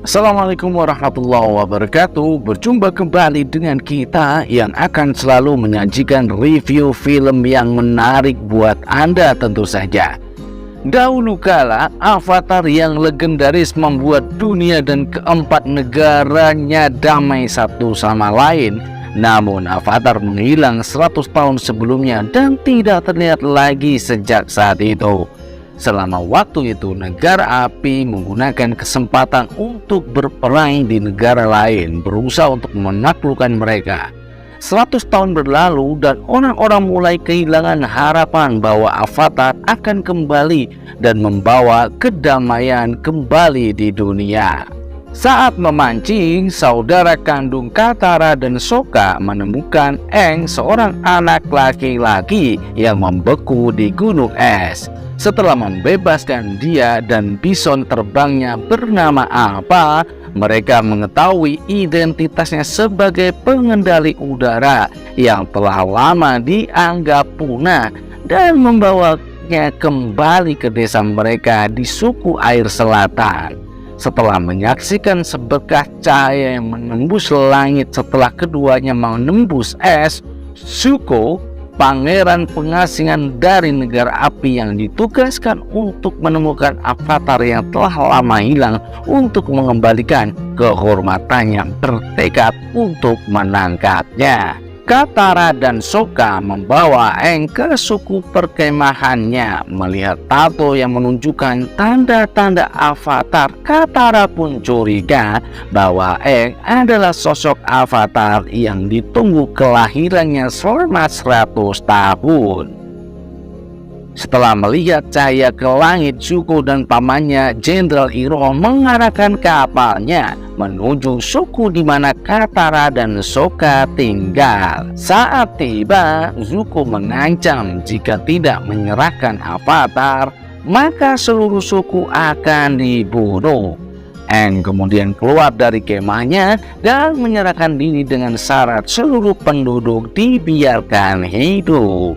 Assalamualaikum warahmatullahi wabarakatuh. Berjumpa kembali dengan kita yang akan selalu menyajikan review film yang menarik buat Anda tentu saja. Dahulu kala, Avatar yang legendaris membuat dunia dan keempat negaranya damai satu sama lain. Namun Avatar menghilang 100 tahun sebelumnya dan tidak terlihat lagi sejak saat itu. Selama waktu itu, negara api menggunakan kesempatan untuk berperang di negara lain, berusaha untuk menaklukkan mereka. 100 tahun berlalu dan orang-orang mulai kehilangan harapan bahwa Avatar akan kembali dan membawa kedamaian kembali di dunia. Saat memancing, saudara kandung Katara dan Sokka menemukan Aang, seorang anak laki-laki yang membeku di gunung es. Setelah membebaskan dia dan bison terbangnya bernama apa, mereka mengetahui identitasnya sebagai pengendali udara yang telah lama dianggap punah dan membawanya kembali ke desa mereka di suku air selatan. Setelah menyaksikan seberkah cahaya yang menembus langit setelah keduanya menembus es, Zuko, pangeran pengasingan dari negara api yang ditugaskan untuk menemukan Avatar yang telah lama hilang untuk mengembalikan kehormatannya, bertekad untuk menangkapnya. Katara dan Sokka membawa Aang ke suku perkemahannya. Melihat tato yang menunjukkan tanda-tanda Avatar, Katara pun curiga bahwa Aang adalah sosok Avatar yang ditunggu kelahirannya selama 100 tahun. Setelah melihat cahaya ke langit, Zuko dan pamannya Jenderal Iroh mengarahkan kapalnya menuju suku di mana Katara dan Sokka tinggal. Saat tiba, Zuko mengancam jika tidak menyerahkan Avatar, maka seluruh suku akan dibunuh. Aang kemudian keluar dari kemahnya dan menyerahkan diri dengan syarat seluruh penduduk dibiarkan hidup.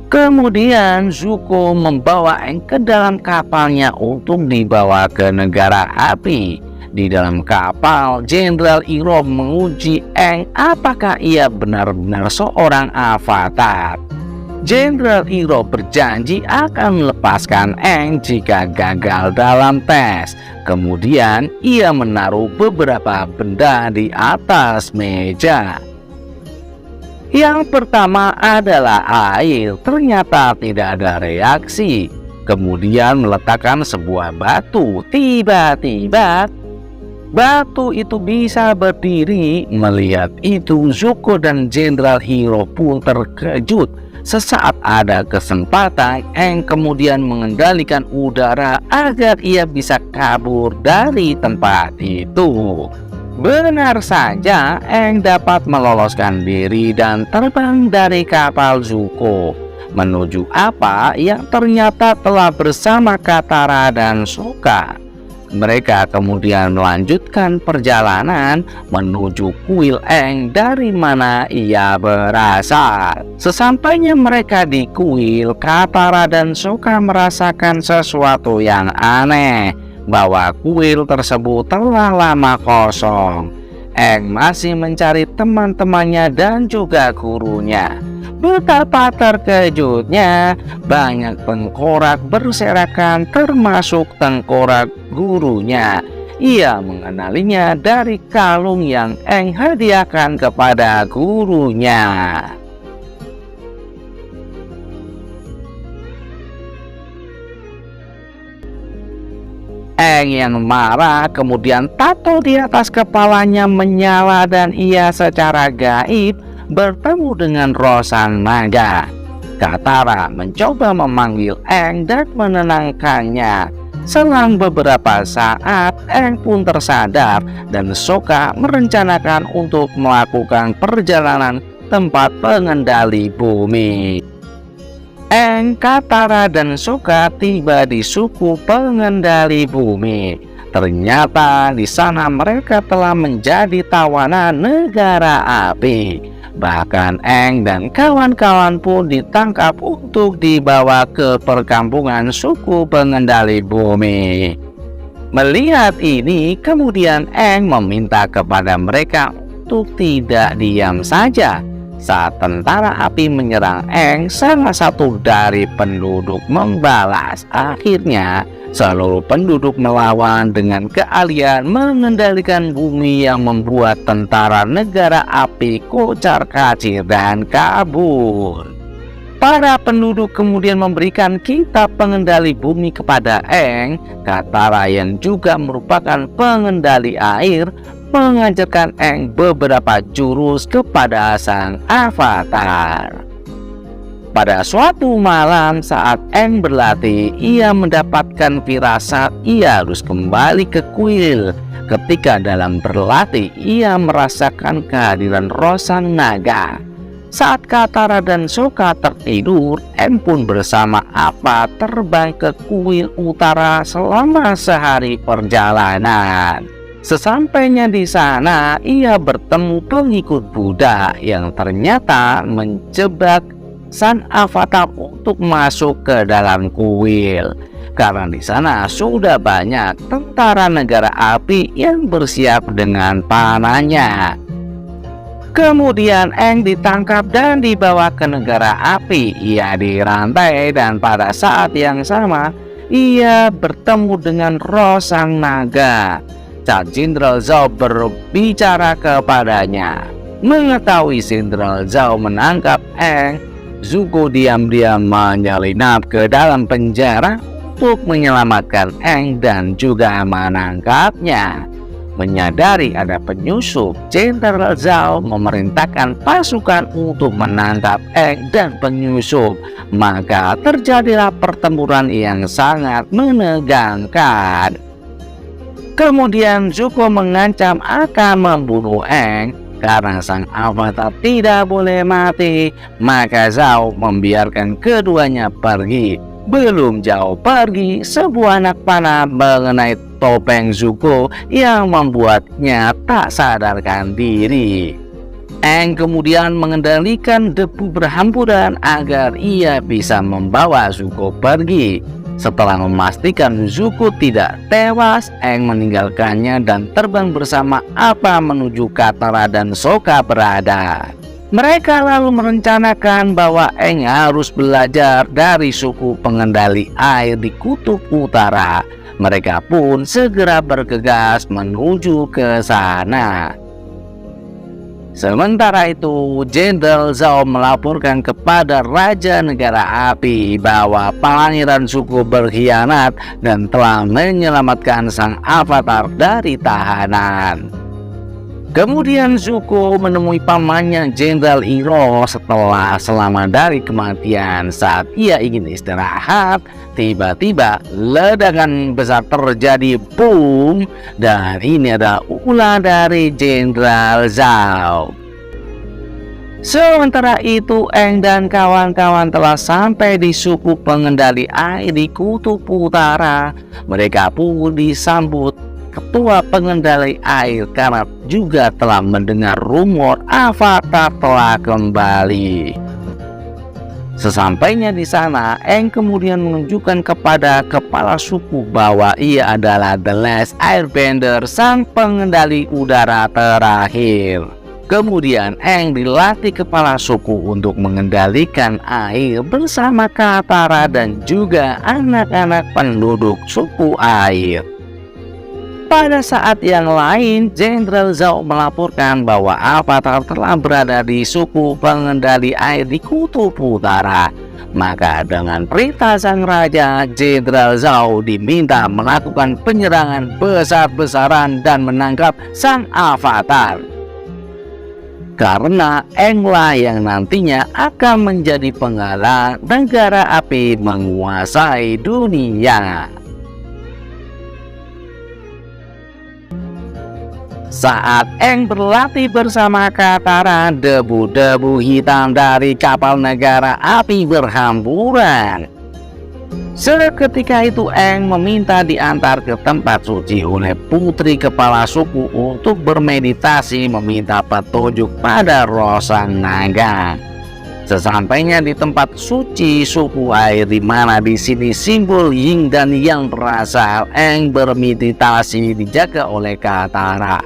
Kemudian Zuko membawa Aang ke dalam kapalnya untuk dibawa ke negara api. Di dalam kapal, Jenderal Iroh menguji Aang apakah ia benar-benar seorang Avatar. Jenderal Iroh berjanji akan melepaskan Aang jika gagal dalam tes. Kemudian ia menaruh beberapa benda di atas meja. Yang pertama adalah air, ternyata tidak ada reaksi. Kemudian meletakkan sebuah batu. Tiba-tiba batu itu bisa berdiri. Melihat itu, Zuko dan Jenderal Iroh pun terkejut. Sesaat ada kesempatan, Aang kemudian mengendalikan udara agar ia bisa kabur dari tempat itu. Benar saja, Aang dapat meloloskan diri dan terbang dari kapal Zuko menuju apa yang ternyata telah bersama Katara dan Sokka. Mereka kemudian melanjutkan perjalanan menuju kuil Aang dari mana ia berasal. Sesampainya mereka di kuil, Katara dan Sokka merasakan sesuatu yang aneh, bahwa kuil tersebut telah lama kosong. Aang masih mencari teman-temannya dan juga gurunya. Betapa terkejutnya, banyak tengkorak berserakan termasuk tengkorak gurunya. Ia mengenalinya dari kalung yang Aang hadiahkan kepada gurunya. Aang yang marah, kemudian tato di atas kepalanya menyala dan ia secara gaib bertemu dengan roh sang naga. Katara mencoba memanggil Aang dan menenangkannya. Selang beberapa saat, Aang pun tersadar dan Sokka merencanakan untuk melakukan perjalanan tempat pengendali bumi. Aang, Katara, dan Sokka tiba di suku pengendali bumi. Ternyata di sana mereka telah menjadi tawanan negara api. Bahkan Aang dan kawan-kawan pun ditangkap untuk dibawa ke perkampungan suku pengendali bumi. Melihat ini, kemudian Aang meminta kepada mereka untuk tidak diam saja. Saat tentara api menyerang Aang, salah satu dari penduduk membalas. Akhirnya, seluruh penduduk melawan dengan keahlian mengendalikan bumi yang membuat tentara negara api kocar-kacir dan kabur. Para penduduk kemudian memberikan kitab pengendali bumi kepada Aang. Katara yang juga merupakan pengendali air mengajarkan Aang beberapa jurus kepada sang avatar. Pada suatu malam saat Aang berlatih, ia mendapatkan firasat ia harus kembali ke kuil. Ketika dalam berlatih, ia merasakan kehadiran roh sang naga. Saat Katara dan Sokka tertidur, Aang pun bersama Appa terbang ke kuil utara selama sehari perjalanan. Sesampainya di sana, ia bertemu pengikut Buddha yang ternyata menjebak sang avatar untuk masuk ke dalam kuil. Karena di sana sudah banyak tentara negara api yang bersiap dengan panahnya. Kemudian Aang ditangkap dan dibawa ke negara api. Ia dirantai dan pada saat yang sama ia bertemu dengan roh sang naga. Saat Jenderal Zhao berbicara kepadanya, mengetahui Jenderal Zhao menangkap Aang, Zuko diam-diam menyelinap ke dalam penjara untuk menyelamatkan Aang dan juga menangkapnya. Menyadari ada penyusup, Jenderal Zhao memerintahkan pasukan untuk menangkap Aang dan penyusup. Maka terjadilah pertempuran yang sangat menegangkan. Kemudian Zuko mengancam akan membunuh Aang. Karena sang avatar tidak boleh mati, maka Zhao membiarkan keduanya pergi. Belum jauh pergi, sebuah anak panah mengenai topeng Zuko yang membuatnya tak sadarkan diri. Aang kemudian mengendalikan debu berhamburan agar ia bisa membawa Zuko pergi. Setelah memastikan Zuko tidak tewas, Aang meninggalkannya dan terbang bersama Appa menuju Katara dan Sokka berada. Mereka lalu merencanakan bahwa Aang harus belajar dari suku pengendali air di kutub utara. Mereka pun segera bergegas menuju ke sana. Sementara itu, Jenderal Zhao melaporkan kepada Raja Negara Api bahwa Pangeran Zuko berkhianat dan telah menyelamatkan sang avatar dari tahanan. Kemudian Zuko menemui pamannya Jenderal Iroh setelah selamat dari kematian. Saat ia ingin istirahat, tiba-tiba ledakan besar terjadi, boom, dan ini adalah ulah dari Jenderal Zhao. Sementara itu, Aang dan kawan-kawan telah sampai di suku pengendali air di kutub utara. Mereka pun disambut ketua pengendali air karena juga telah mendengar rumor avatar telah kembali. Sesampainya di sana, Aang kemudian menunjukkan kepada kepala suku bahwa ia adalah The Last Airbender, sang pengendali udara terakhir. Kemudian Aang dilatih kepala suku untuk mengendalikan air bersama Katara dan juga anak-anak penduduk suku air. Pada saat yang lain, Jenderal Zhao melaporkan bahwa avatar telah berada di suku pengendali air di kutub utara. Maka dengan perintah sang raja, Jenderal Zhao diminta melakukan penyerangan besar-besaran dan menangkap sang avatar. Karena Aang-lah yang nantinya akan menjadi penghalang negara api menguasai dunia. Saat Aang berlatih bersama Katara, debu-debu hitam dari kapal negara api berhamburan. Seketika itu Aang meminta diantar ke tempat suci oleh putri kepala suku untuk bermeditasi meminta petunjuk pada roh sang naga. Sesampainya di tempat suci suku air di mana di sini simbol yin dan yang berasal, Aang bermeditasi dijaga oleh Katara.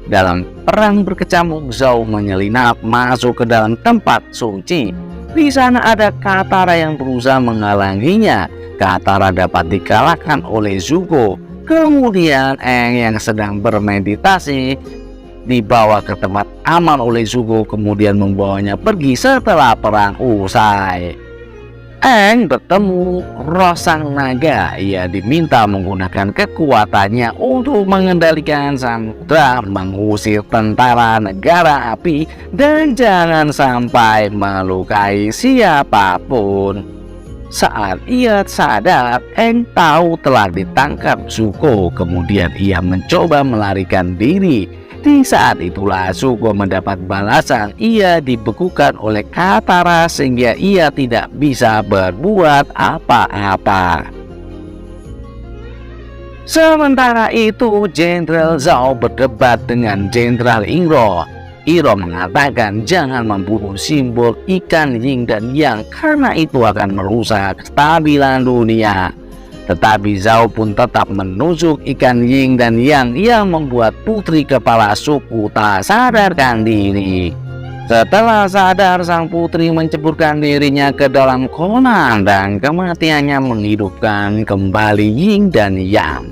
Dalam perang berkecamuk, Zhao menyelinap masuk ke dalam tempat suci. Di sana ada Katara yang berusaha menghalanginya. Katara dapat dikalahkan oleh Zuko. Kemudian Aang yang sedang bermeditasi dibawa ke tempat aman oleh Zuko, kemudian membawanya pergi setelah perang usai. Aang bertemu roh sang naga. Ia diminta menggunakan kekuatannya untuk mengendalikan samudra, mengusir tentara negara api, dan jangan sampai melukai siapapun. Saat ia sadar, Aang tahu telah ditangkap Zuko. Kemudian ia mencoba melarikan diri. Di saat itulah Zuko mendapat balasan. Ia dibekukan oleh Katara sehingga ia tidak bisa berbuat apa-apa. Sementara itu, Jenderal Zhao berdebat dengan Jenderal Iroh. Iroh mengatakan jangan membunuh simbol ikan yin dan yang karena itu akan merusak kestabilan dunia. Tetapi Zhao pun tetap menusuk ikan yin dan yang membuat putri kepala suku tak sadarkan diri. Setelah sadar, sang putri menceburkan dirinya ke dalam kolam dan kematiannya menghidupkan kembali yin dan yang.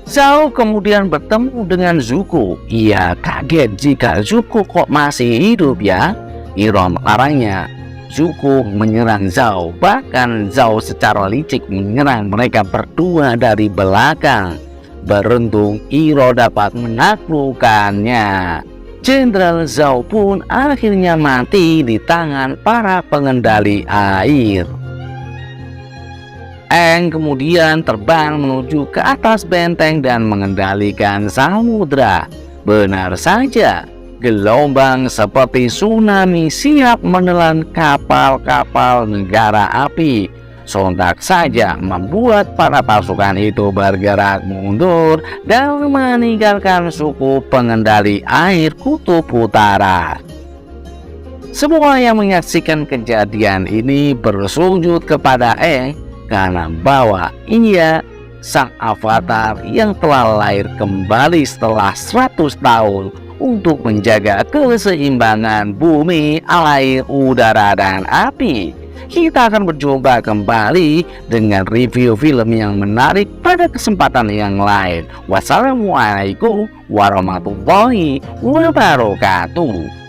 Zhao kemudian bertemu dengan Zuko. Ia kaget jika Zuko kok masih hidup ya. Iroh melarangnya. Zuko menyerang Zhao. Bahkan Zhao secara licik menyerang mereka berdua dari belakang. Beruntung Iroh dapat menaklukkannya. Jenderal Zhao pun akhirnya mati di tangan para pengendali air. Aang kemudian terbang menuju ke atas benteng dan mengendalikan samudra. Benar saja, gelombang seperti tsunami siap menelan kapal-kapal negara api. Sontak saja membuat para pasukan itu bergerak mundur dan meninggalkan suku pengendali air kutub utara. Semua yang menyaksikan kejadian ini bersujud kepada Aang karena bahwa ia sang avatar yang telah lahir kembali setelah 100 tahun untuk menjaga keseimbangan bumi, air, udara, dan api. Kita akan berjumpa kembali dengan review film yang menarik pada kesempatan yang lain. Wassalamualaikum warahmatullahi wabarakatuh.